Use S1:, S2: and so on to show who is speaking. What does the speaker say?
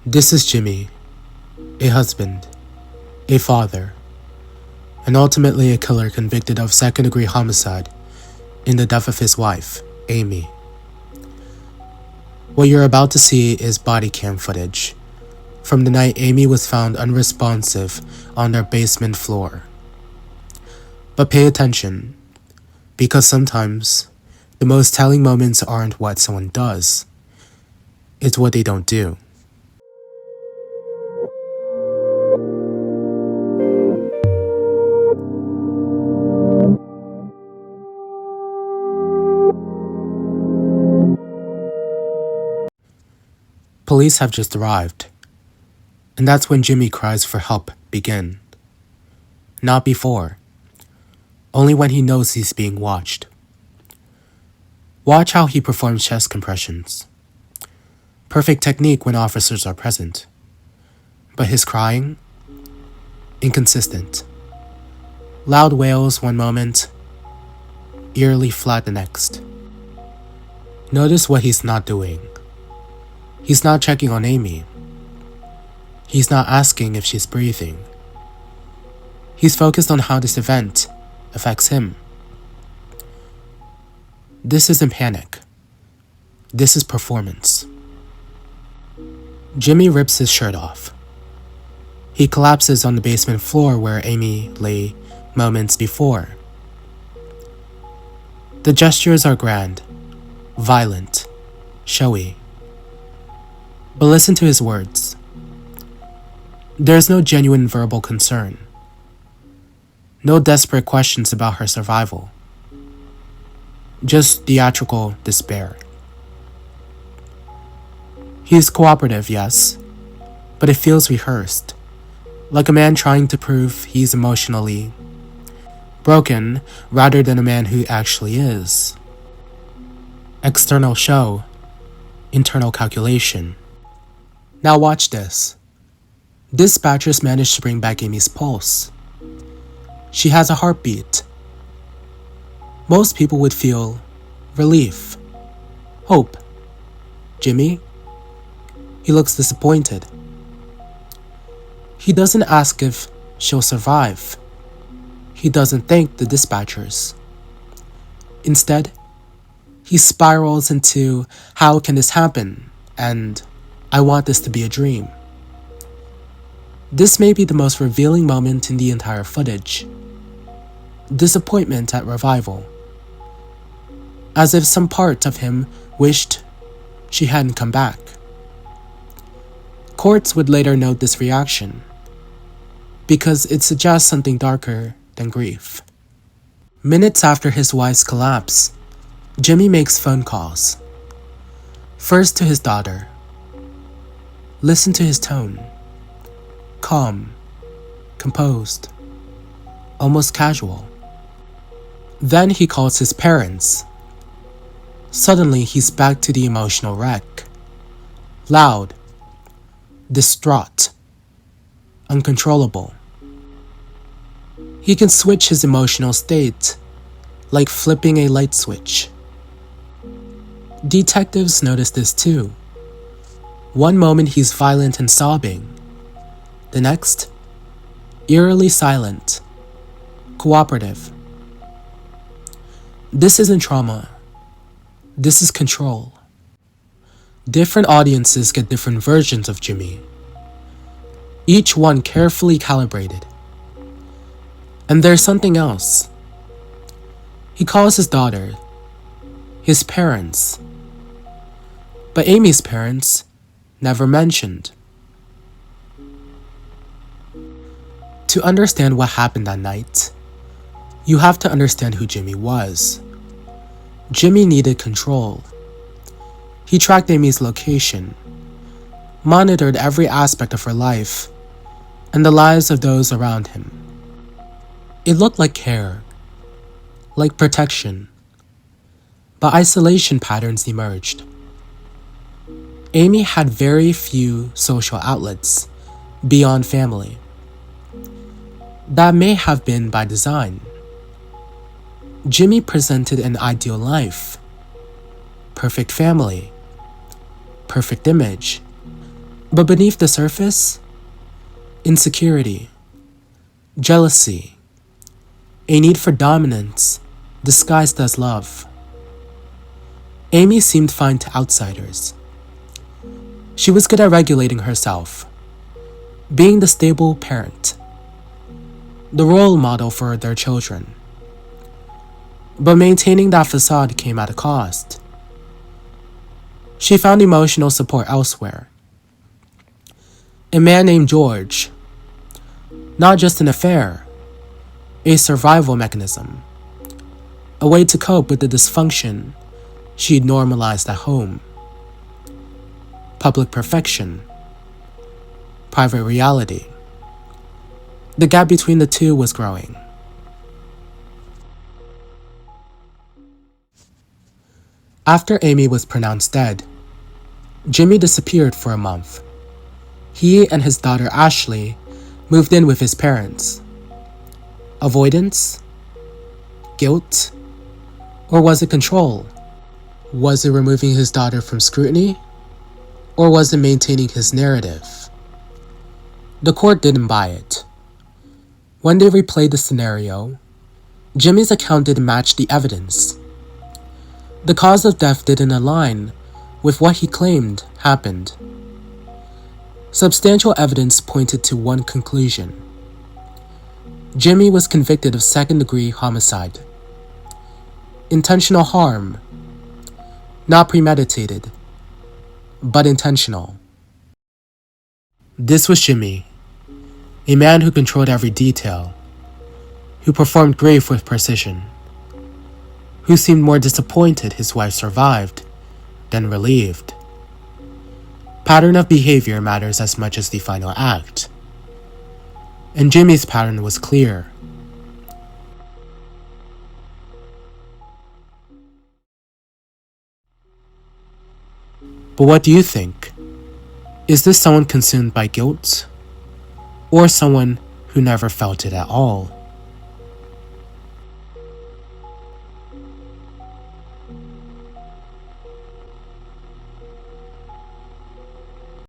S1: This is Jimmy, a husband, a father, and ultimately a killer convicted of second-degree homicide in the death of his wife, Amy. What you're about to see is body cam footage from the night Amy was found unresponsive on their basement floor. But pay attention, because sometimes the most telling moments aren't what someone does, it's what they don't do. Police have just arrived, and that's when Jimmy cries for help begin. Not before, only when he knows he's being watched. Watch how he performs chest compressions. Perfect technique when officers are present. But his crying? Inconsistent. Loud wails one moment, eerily flat the next. Notice what he's not doing. He's not checking on Amy. He's not asking if she's breathing. He's focused on how this event affects him. This isn't panic. This is performance. Jimmy rips his shirt off. He collapses on the basement floor where Amy lay moments before. The gestures are grand, violent, showy. But listen to his words. There's no genuine verbal concern. No desperate questions about her survival. Just theatrical despair. He's cooperative, yes, but it feels rehearsed, like a man trying to prove he's emotionally broken rather than a man who actually is. External show, internal calculation. Now watch this. Dispatchers managed to bring back Amy's pulse. She has a heartbeat. Most people would feel relief, hope. Jimmy? He looks disappointed. He doesn't ask if she'll survive. He doesn't thank the dispatchers. Instead, he spirals into how can this happen and I want this to be a dream. This may be the most revealing moment in the entire footage. Disappointment at revival. As if some part of him wished she hadn't come back. Courts would later note this reaction, because it suggests something darker than grief. Minutes after his wife's collapse, Jimmy makes phone calls. First to his daughter. Listen to his tone. Calm, composed, almost casual. Then he calls his parents. Suddenly he's back to the emotional wreck. Loud, distraught, uncontrollable. He can switch his emotional state, like flipping a light switch. Detectives notice this too. One moment he's violent and sobbing. The next, eerily silent, cooperative. This isn't trauma. This is control. Different audiences get different versions of Jimmy. Each one carefully calibrated. And there's something else. He calls his daughter, his parents. But Amy's parents never mentioned. To understand what happened that night, you have to understand who Jimmy was. Jimmy needed control. He tracked Amy's location, monitored every aspect of her life, and the lives of those around him. It looked like care, like protection, but isolation patterns emerged. Amy had very few social outlets beyond family. That may have been by design. Jimmy presented an ideal life, perfect family, perfect image, But beneath the surface, insecurity, jealousy, a need for dominance disguised as love. Amy seemed fine to outsiders. She was good at regulating herself, being the stable parent, the role model for their children. But maintaining that facade came at a cost. She found emotional support elsewhere. A man named George, not just an affair, a survival mechanism, a way to cope with the dysfunction she'd normalized at home. Public perfection, private reality. The gap between the two was growing. After Amy was pronounced dead, Jimmy disappeared for a month. He and his daughter Ashley moved in with his parents. Avoidance? Guilt? Or was it control? Was it removing his daughter from scrutiny? Or was it maintaining his narrative? The court didn't buy it. When they replayed the scenario, Jimmy's account didn't match the evidence. The cause of death didn't align with what he claimed happened. Substantial evidence pointed to one conclusion. Jimmy was convicted of second-degree homicide. Intentional harm, not premeditated, but intentional. This was Jimmy, a man who controlled every detail, who performed grief with precision, who seemed more disappointed his wife survived than relieved. Pattern of behavior matters as much as the final act, and Jimmy's pattern was clear. But what do you think? Is this someone consumed by guilt, or someone who never felt it at all?